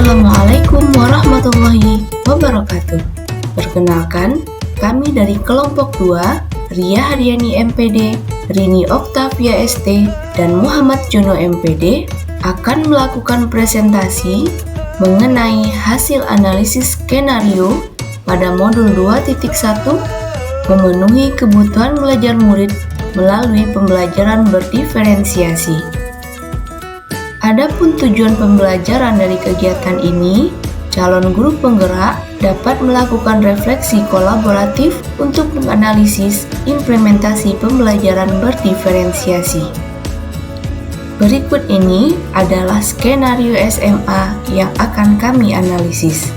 Assalamualaikum warahmatullahi wabarakatuh. Perkenalkan, kami dari kelompok 2, Ria Haryani MPD, Rini Oktavia ST, dan Muhammad Jono MPD akan melakukan presentasi mengenai hasil analisis skenario pada modul 2.1 memenuhi kebutuhan belajar murid melalui pembelajaran berdiferensiasi. Adapun tujuan pembelajaran dari kegiatan ini, calon guru penggerak dapat melakukan refleksi kolaboratif untuk menganalisis implementasi pembelajaran berdiferensiasi. Berikut ini adalah skenario SMA yang akan kami analisis.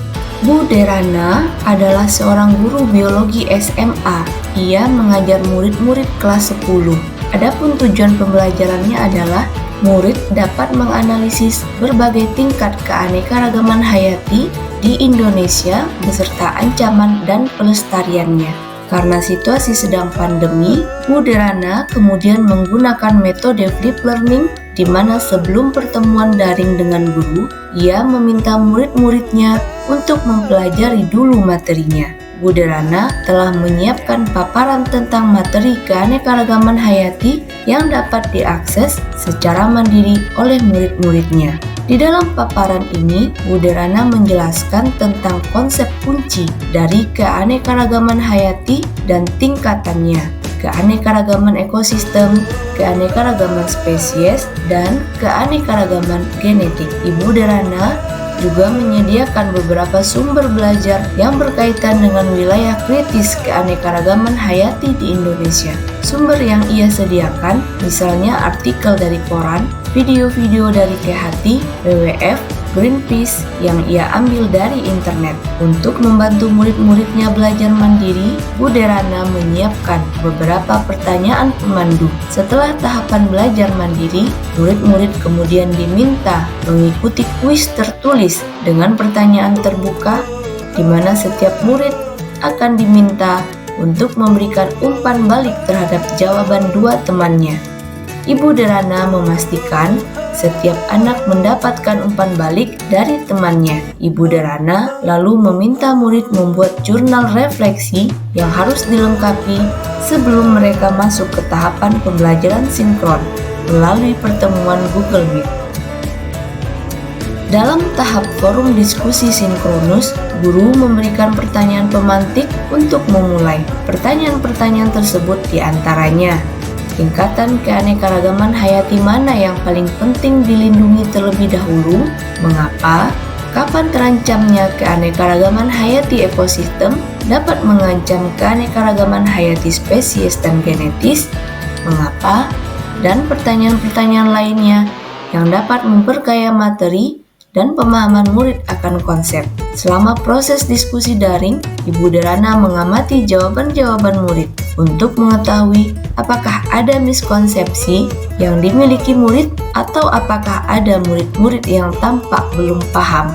Bu Derana adalah seorang guru biologi SMA. Ia mengajar murid-murid kelas 10. Adapun tujuan pembelajarannya adalah murid dapat menganalisis berbagai tingkat keanekaragaman hayati di Indonesia beserta ancaman dan pelestariannya. Karena situasi sedang pandemi, Bu Derana kemudian menggunakan metode flipped learning di mana sebelum pertemuan daring dengan guru, ia meminta murid-muridnya untuk mempelajari dulu materinya. Bu Derana telah menyiapkan paparan tentang materi keanekaragaman hayati yang dapat diakses secara mandiri oleh murid-muridnya. Di dalam paparan ini, Bu Derana menjelaskan tentang konsep kunci dari keanekaragaman hayati dan tingkatannya, keanekaragaman ekosistem, keanekaragaman spesies, dan keanekaragaman genetik. Ibu Derana juga menyediakan beberapa sumber belajar yang berkaitan dengan wilayah kritis keanekaragaman hayati di Indonesia. Sumber yang ia sediakan misalnya artikel dari koran, video-video dari Kehati, WWF, Greenpeace yang ia ambil dari internet. Untuk membantu murid-muridnya belajar mandiri, Bu Derana menyiapkan beberapa pertanyaan pemandu. Setelah tahapan belajar mandiri, murid-murid kemudian diminta mengikuti kuis tertulis dengan pertanyaan terbuka di mana setiap murid akan diminta untuk memberikan umpan balik terhadap jawaban dua temannya. Ibu Derana memastikan setiap anak mendapatkan umpan balik dari temannya. Ibu Derana lalu meminta murid membuat jurnal refleksi yang harus dilengkapi sebelum mereka masuk ke tahapan pembelajaran sinkron melalui pertemuan Google Meet. Dalam tahap forum diskusi sinkronus, guru memberikan pertanyaan pemantik untuk memulai. Pertanyaan-pertanyaan tersebut diantaranya, tingkatan keanekaragaman hayati mana yang paling penting dilindungi terlebih dahulu? Mengapa? Kapan terancamnya keanekaragaman hayati ekosistem dapat mengancam keanekaragaman hayati spesies dan genetis? Mengapa? Dan pertanyaan-pertanyaan lainnya yang dapat memperkaya materi dan pemahaman murid akan konsep. Selama proses diskusi daring, Ibu Derana mengamati jawaban-jawaban murid untuk mengetahui apakah ada miskonsepsi yang dimiliki murid atau apakah ada murid-murid yang tampak belum paham.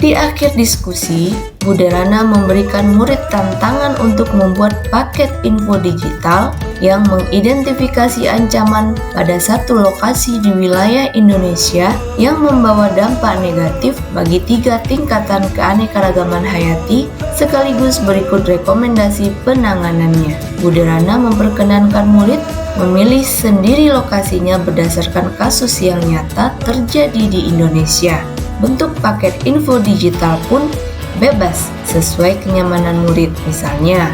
Di akhir diskusi, Bu Derana memberikan murid tantangan untuk membuat paket info digital yang mengidentifikasi ancaman pada satu lokasi di wilayah Indonesia yang membawa dampak negatif bagi 3 tingkatan keanekaragaman hayati sekaligus berikut rekomendasi penanganannya. Bu Derana memperkenankan murid memilih sendiri lokasinya berdasarkan kasus yang nyata terjadi di Indonesia. Bentuk paket info digital pun bebas sesuai kenyamanan murid, misalnya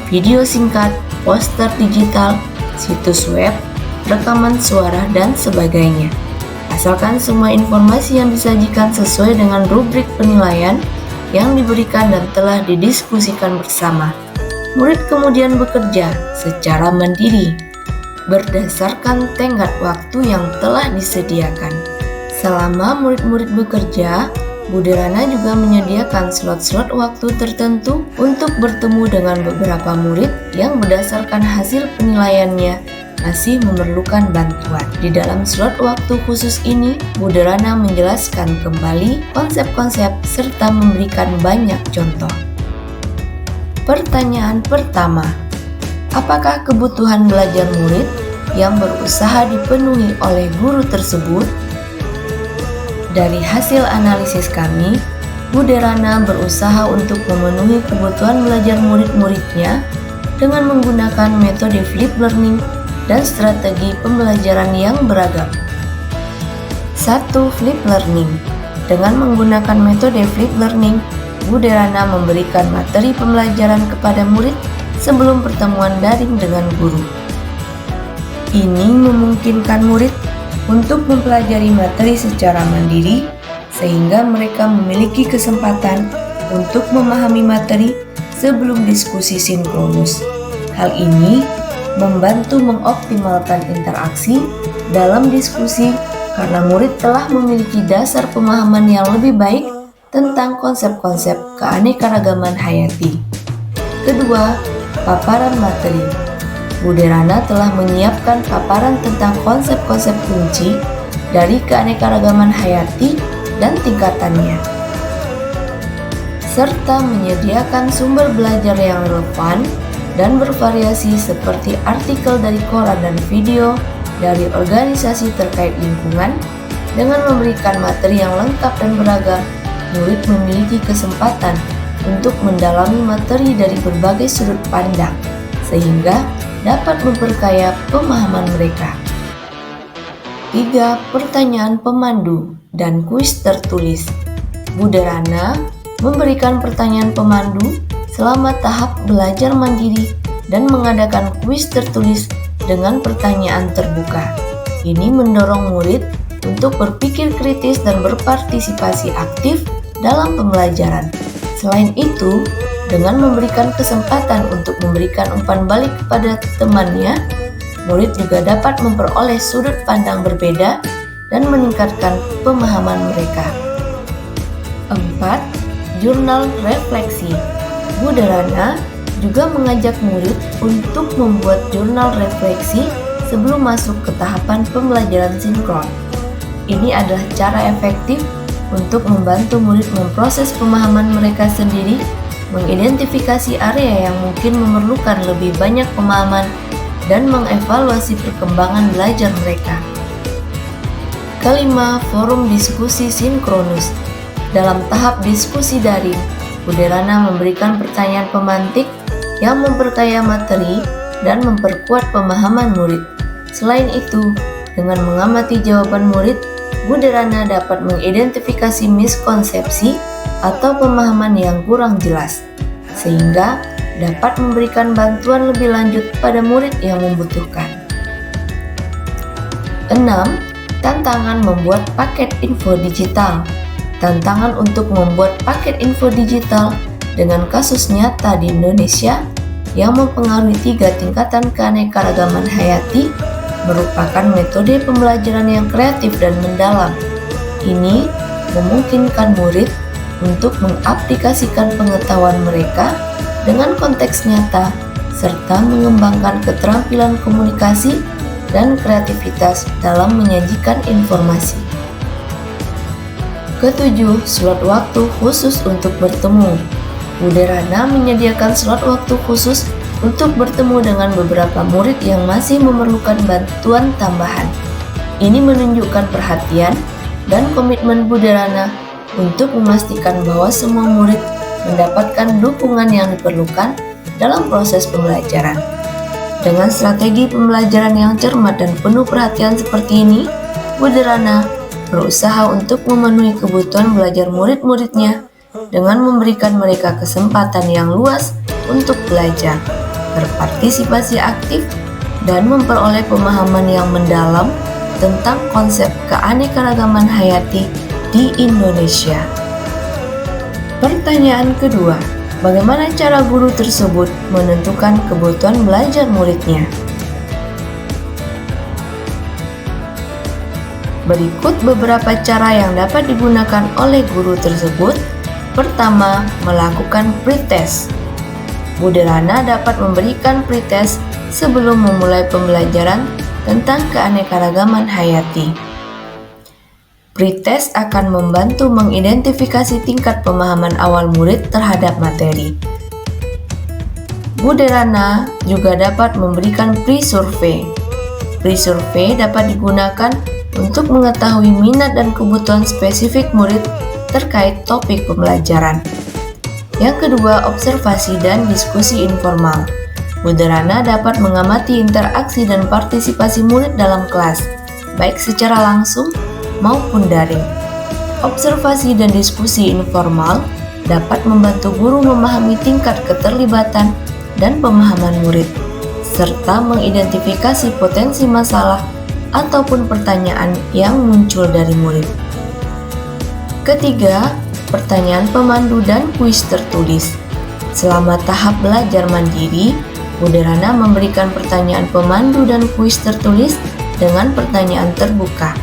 video singkat, poster digital, situs web, rekaman suara, dan sebagainya. Asalkan semua informasi yang disajikan sesuai dengan rubrik penilaian yang diberikan dan telah didiskusikan bersama. Murid kemudian bekerja secara mandiri berdasarkan tenggat waktu yang telah disediakan. Selama murid-murid bekerja, Bu Derana juga menyediakan slot-slot waktu tertentu untuk bertemu dengan beberapa murid yang berdasarkan hasil penilaiannya masih memerlukan bantuan. Di dalam slot waktu khusus ini, Bu Derana menjelaskan kembali konsep-konsep serta memberikan banyak contoh. Pertanyaan pertama, apakah kebutuhan belajar murid yang berusaha dipenuhi oleh guru tersebut? Dari hasil analisis kami, Bu Derana berusaha untuk memenuhi kebutuhan belajar murid-muridnya dengan menggunakan metode flip learning dan strategi pembelajaran yang beragam. 1. Flip learning. Dengan menggunakan metode flip learning, Bu Derana memberikan materi pembelajaran kepada murid sebelum pertemuan daring dengan guru. Ini memungkinkan murid untuk mempelajari materi secara mandiri, sehingga mereka memiliki kesempatan untuk memahami materi sebelum diskusi sinkronus. Hal ini membantu mengoptimalkan interaksi dalam diskusi karena murid telah memiliki dasar pemahaman yang lebih baik tentang konsep-konsep keanekaragaman hayati. Kedua, paparan materi. Bu Derana telah menyiapkan paparan tentang konsep-konsep kunci dari keanekaragaman hayati dan tingkatannya, serta menyediakan sumber belajar yang relevan dan bervariasi seperti artikel dari koran dan video dari organisasi terkait lingkungan. Dengan memberikan materi yang lengkap dan beragam, murid memiliki kesempatan untuk mendalami materi dari berbagai sudut pandang, sehingga dapat memperkaya pemahaman mereka. 3. Pertanyaan pemandu dan kuis tertulis. Bu Derana memberikan pertanyaan pemandu selama tahap belajar mandiri dan mengadakan kuis tertulis dengan pertanyaan terbuka. Ini mendorong murid untuk berpikir kritis dan berpartisipasi aktif dalam pembelajaran. Selain itu, dengan memberikan kesempatan untuk memberikan umpan balik kepada temannya, murid juga dapat memperoleh sudut pandang berbeda dan meningkatkan pemahaman mereka. 4. Jurnal refleksi. Bu Derana juga mengajak murid untuk membuat jurnal refleksi sebelum masuk ke tahapan pembelajaran sinkron. Ini adalah cara efektif untuk membantu murid memproses pemahaman mereka sendiri, mengidentifikasi area yang mungkin memerlukan lebih banyak pemahaman, dan mengevaluasi perkembangan belajar mereka. Kelima, forum diskusi sinkronus. Dalam tahap diskusi daring, Bu Derana memberikan pertanyaan pemantik yang memperkaya materi dan memperkuat pemahaman murid. Selain itu, dengan mengamati jawaban murid, Bu Derana dapat mengidentifikasi miskonsepsi atau pemahaman yang kurang jelas, sehingga dapat memberikan bantuan lebih lanjut pada murid yang membutuhkan. 6. Tantangan membuat paket info digital. Tantangan untuk membuat paket info digital dengan kasus nyata di Indonesia yang mempengaruhi 3 tingkatan keanekaragaman hayati merupakan metode pembelajaran yang kreatif dan mendalam. Ini memungkinkan murid untuk mengaplikasikan pengetahuan mereka dengan konteks nyata, serta mengembangkan keterampilan komunikasi dan kreativitas dalam menyajikan informasi. Ketujuh, slot waktu khusus untuk bertemu. Bu Derana menyediakan slot waktu khusus untuk bertemu dengan beberapa murid yang masih memerlukan bantuan tambahan. Ini menunjukkan perhatian dan komitmen Bu Derana untuk memastikan bahwa semua murid mendapatkan dukungan yang diperlukan dalam proses pembelajaran. Dengan strategi pembelajaran yang cermat dan penuh perhatian seperti ini, Bu Derana berusaha untuk memenuhi kebutuhan belajar murid-muridnya dengan memberikan mereka kesempatan yang luas untuk belajar, berpartisipasi aktif, dan memperoleh pemahaman yang mendalam tentang konsep keanekaragaman hayati di Indonesia. Pertanyaan kedua, bagaimana cara guru tersebut menentukan kebutuhan belajar muridnya? Berikut beberapa cara yang dapat digunakan oleh guru tersebut. Pertama, melakukan pretest. Bu Derana dapat memberikan pretest sebelum memulai pembelajaran tentang keanekaragaman hayati. Pretest akan membantu mengidentifikasi tingkat pemahaman awal murid terhadap materi. Bu Derana juga dapat memberikan pre-survey. Pre-survey dapat digunakan untuk mengetahui minat dan kebutuhan spesifik murid terkait topik pembelajaran. Yang kedua, observasi dan diskusi informal. Buderana dapat mengamati interaksi dan partisipasi murid dalam kelas, baik secara langsung maupun daring. Observasi dan diskusi informal dapat membantu guru memahami tingkat keterlibatan dan pemahaman murid, serta mengidentifikasi potensi masalah ataupun pertanyaan yang muncul dari murid. Ketiga, pertanyaan pemandu dan kuis tertulis. Selama tahap belajar mandiri, Buderana memberikan pertanyaan pemandu dan kuis tertulis dengan pertanyaan terbuka.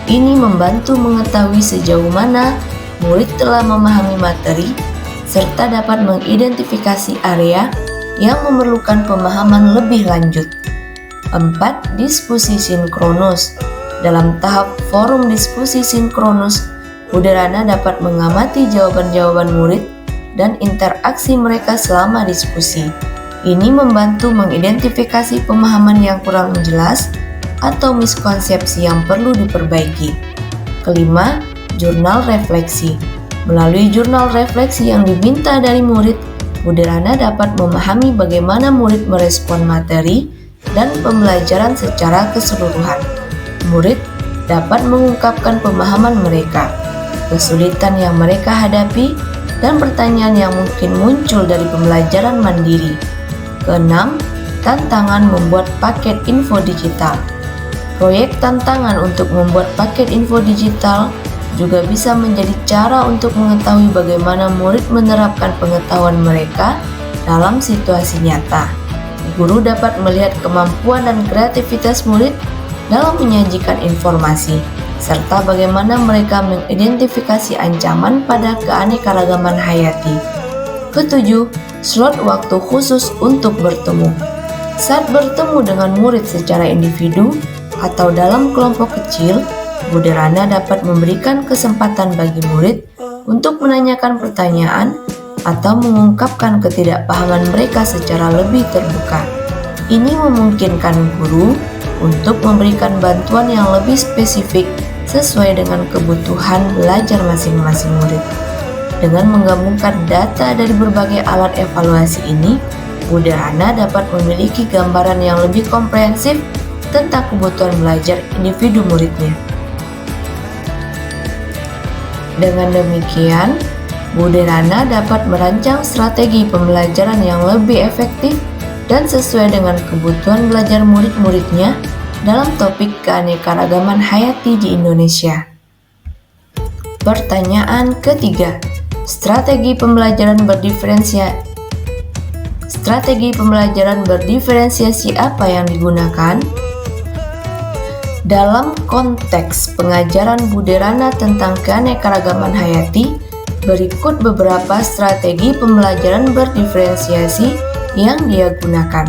Ini membantu mengetahui sejauh mana murid telah memahami materi, serta dapat mengidentifikasi area yang memerlukan pemahaman lebih lanjut. 4. Diskusi sinkronus. Dalam tahap forum diskusi sinkronus, Buderana dapat mengamati jawaban-jawaban murid dan interaksi mereka selama diskusi. Ini membantu mengidentifikasi pemahaman yang kurang jelas atau miskonsepsi yang perlu diperbaiki. Kelima, jurnal refleksi. Melalui jurnal refleksi yang diminta dari murid, Buderana dapat memahami bagaimana murid merespon materi dan pembelajaran secara keseluruhan. Murid dapat mengungkapkan pemahaman mereka, kesulitan yang mereka hadapi, dan pertanyaan yang mungkin muncul dari pembelajaran mandiri. Keenam, tantangan membuat paket info digital. Proyek tantangan untuk membuat paket info digital juga bisa menjadi cara untuk mengetahui bagaimana murid menerapkan pengetahuan mereka dalam situasi nyata. Guru dapat melihat kemampuan dan kreativitas murid dalam menyajikan informasi, serta bagaimana mereka mengidentifikasi ancaman pada keanekaragaman hayati. Ketujuh, slot waktu khusus untuk bertemu. Saat bertemu dengan murid secara individu atau dalam kelompok kecil, Buderana dapat memberikan kesempatan bagi murid untuk menanyakan pertanyaan atau mengungkapkan ketidakpahaman mereka secara lebih terbuka. Ini memungkinkan guru untuk memberikan bantuan yang lebih spesifik sesuai dengan kebutuhan belajar masing-masing murid. Dengan menggabungkan data dari berbagai alat evaluasi ini, Buderana dapat memiliki gambaran yang lebih komprehensif tentang kebutuhan belajar individu muridnya. Dengan demikian, Buderana dapat merancang strategi pembelajaran yang lebih efektif dan sesuai dengan kebutuhan belajar murid-muridnya dalam topik keanekaragaman hayati di Indonesia. Pertanyaan ketiga, strategi pembelajaran berdiferensiasi apa yang digunakan? Dalam konteks pengajaran Buderana tentang keanekaragaman hayati, berikut beberapa strategi pembelajaran berdiferensiasi yang dia gunakan.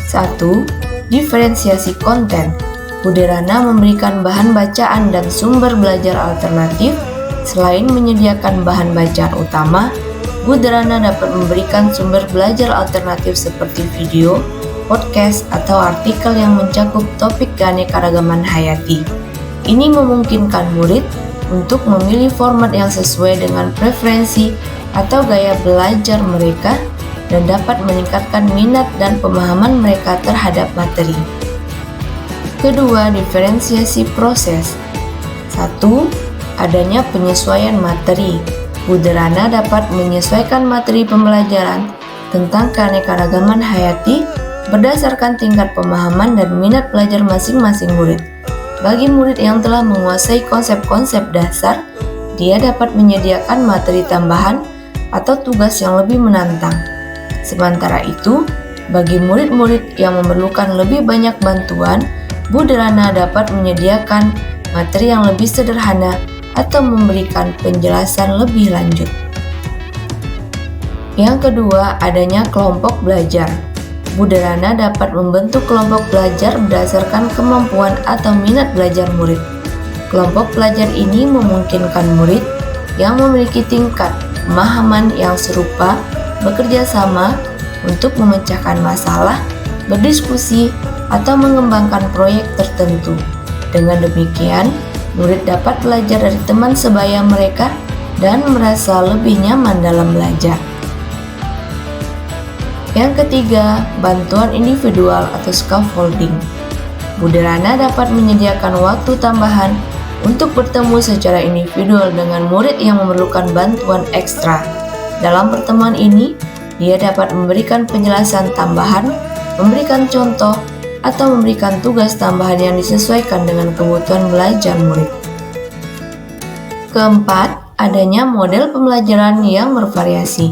1. Diferensiasi konten. Buderana memberikan bahan bacaan dan sumber belajar alternatif. Selain menyediakan bahan bacaan utama, Buderana dapat memberikan sumber belajar alternatif seperti video, podcast, atau artikel yang mencakup topik keanekaragaman hayati. Ini memungkinkan murid untuk memilih format yang sesuai dengan preferensi atau gaya belajar mereka dan dapat meningkatkan minat dan pemahaman mereka terhadap materi. Kedua, diferensiasi proses. 1. Adanya penyesuaian materi. Buderana dapat menyesuaikan materi pembelajaran tentang keanekaragaman hayati berdasarkan tingkat pemahaman dan minat belajar masing-masing murid. Bagi murid yang telah menguasai konsep-konsep dasar, dia dapat menyediakan materi tambahan atau tugas yang lebih menantang. Sementara itu, bagi murid-murid yang memerlukan lebih banyak bantuan, Buderana dapat menyediakan materi yang lebih sederhana atau memberikan penjelasan lebih lanjut. Yang kedua, adanya kelompok belajar. Buderana dapat membentuk kelompok belajar berdasarkan kemampuan atau minat belajar murid. Kelompok belajar ini memungkinkan murid yang memiliki tingkat pemahaman yang serupa bekerja sama untuk memecahkan masalah, berdiskusi, atau mengembangkan proyek tertentu. Dengan demikian, murid dapat belajar dari teman sebaya mereka dan merasa lebih nyaman dalam belajar. Yang ketiga, bantuan individual atau scaffolding. Buderana dapat menyediakan waktu tambahan untuk bertemu secara individual dengan murid yang memerlukan bantuan ekstra. Dalam pertemuan ini, dia dapat memberikan penjelasan tambahan, memberikan contoh, atau memberikan tugas tambahan yang disesuaikan dengan kebutuhan belajar murid. Keempat, adanya model pembelajaran yang bervariasi.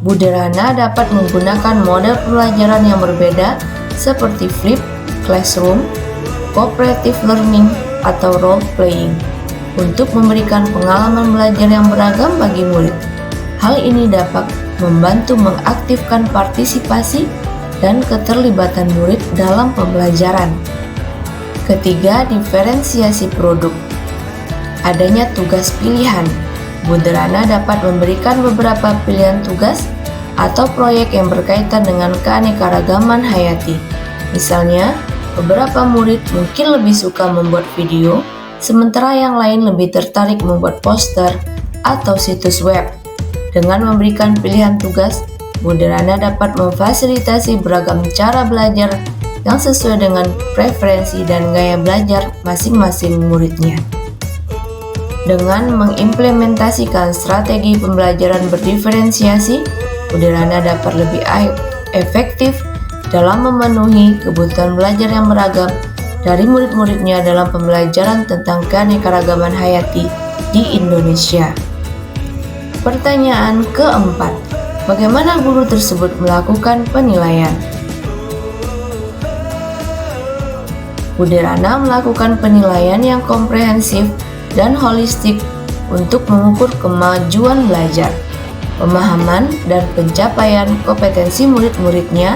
Buderana dapat menggunakan model pembelajaran yang berbeda seperti flip, classroom, cooperative learning, atau role playing untuk memberikan pengalaman belajar yang beragam bagi murid. Hal ini dapat membantu mengaktifkan partisipasi dan keterlibatan murid dalam pembelajaran. Ketiga, diferensiasi produk. Adanya tugas pilihan. Buderana dapat memberikan beberapa pilihan tugas atau proyek yang berkaitan dengan keanekaragaman hayati. Misalnya, beberapa murid mungkin lebih suka membuat video, sementara yang lain lebih tertarik membuat poster atau situs web. Dengan memberikan pilihan tugas, Buderana dapat memfasilitasi beragam cara belajar yang sesuai dengan preferensi dan gaya belajar masing-masing muridnya. Dengan mengimplementasikan strategi pembelajaran berdiferensiasi, Buderana dapat lebih efektif dalam memenuhi kebutuhan belajar yang beragam dari murid-muridnya dalam pembelajaran tentang keanekaragaman hayati di Indonesia. Pertanyaan keempat, bagaimana guru tersebut melakukan penilaian? Buderana melakukan penilaian yang komprehensif dan holistik untuk mengukur kemajuan belajar, pemahaman, dan pencapaian kompetensi murid-muridnya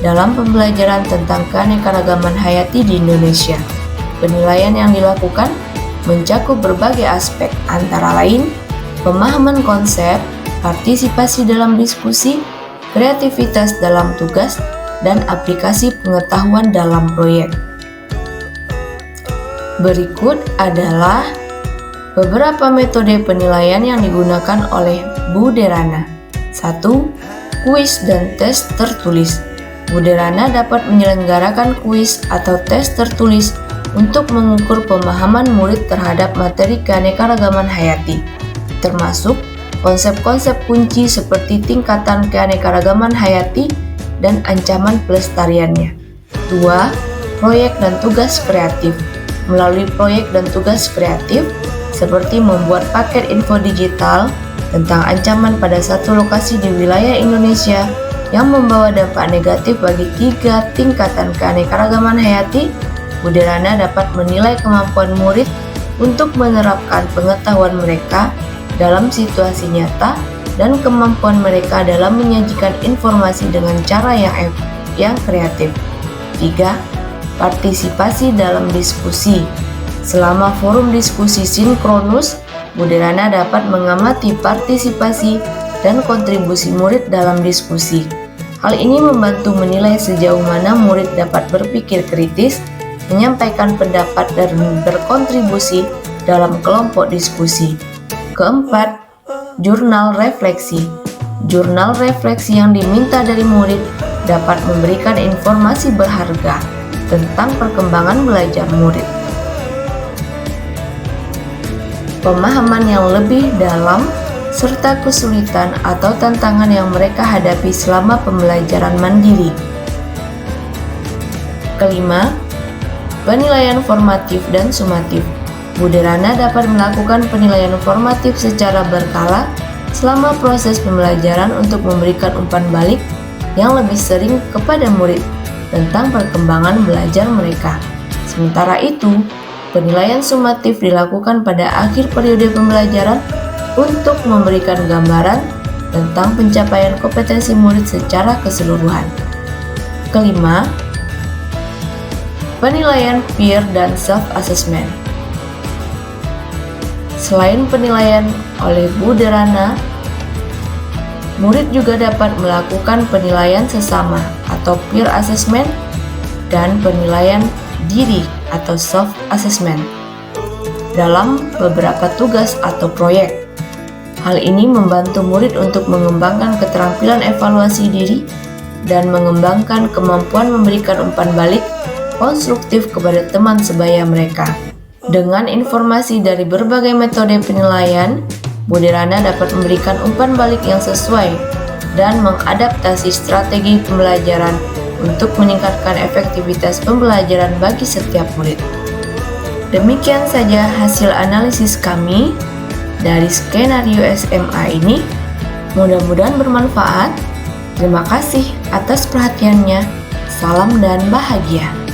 dalam pembelajaran tentang keanekaragaman hayati di Indonesia. Penilaian yang dilakukan mencakup berbagai aspek, antara lain pemahaman konsep, partisipasi dalam diskusi, kreativitas dalam tugas, dan aplikasi pengetahuan dalam proyek. Berikut adalah beberapa metode penilaian yang digunakan oleh Buderana. 1. Kuis dan tes tertulis. Buderana dapat menyelenggarakan kuis atau tes tertulis untuk mengukur pemahaman murid terhadap materi keanekaragaman hayati, termasuk konsep-konsep kunci seperti tingkatan keanekaragaman hayati dan ancaman pelestariannya. 2. Proyek dan tugas kreatif. Melalui proyek dan tugas kreatif, seperti membuat paket info digital tentang ancaman pada satu lokasi di wilayah Indonesia yang membawa dampak negatif bagi 3 tingkatan keanekaragaman hayati, Buderana dapat menilai kemampuan murid untuk menerapkan pengetahuan mereka dalam situasi nyata dan kemampuan mereka dalam menyajikan informasi dengan cara yang kreatif. 3. Partisipasi dalam diskusi. Selama forum diskusi sinkronus, Buderana dapat mengamati partisipasi dan kontribusi murid dalam diskusi. Hal ini membantu menilai sejauh mana murid dapat berpikir kritis, menyampaikan pendapat, dan berkontribusi dalam kelompok diskusi. Keempat, jurnal refleksi. Jurnal refleksi yang diminta dari murid dapat memberikan informasi berharga tentang perkembangan belajar murid, pemahaman yang lebih dalam, serta kesulitan atau tantangan yang mereka hadapi selama pembelajaran mandiri. Kelima, penilaian formatif dan sumatif. Buderana dapat melakukan penilaian formatif secara berkala selama proses pembelajaran untuk memberikan umpan balik yang lebih sering kepada murid tentang perkembangan belajar mereka. Sementara itu, penilaian sumatif dilakukan pada akhir periode pembelajaran untuk memberikan gambaran tentang pencapaian kompetensi murid secara keseluruhan. Kelima, penilaian peer dan self-assessment. Selain penilaian oleh Buderana, murid juga dapat melakukan penilaian sesama atau peer assessment dan penilaian diri atau self-assessment dalam beberapa tugas atau proyek. Hal ini membantu murid untuk mengembangkan keterampilan evaluasi diri dan mengembangkan kemampuan memberikan umpan balik konstruktif kepada teman sebaya mereka. Dengan informasi dari berbagai metode penilaian, Budirana dapat memberikan umpan balik yang sesuai dan mengadaptasi strategi pembelajaran untuk meningkatkan efektivitas pembelajaran bagi setiap murid. Demikian saja hasil analisis kami dari skenario SMA ini. Mudah-mudahan bermanfaat. Terima kasih atas perhatiannya. Salam dan bahagia.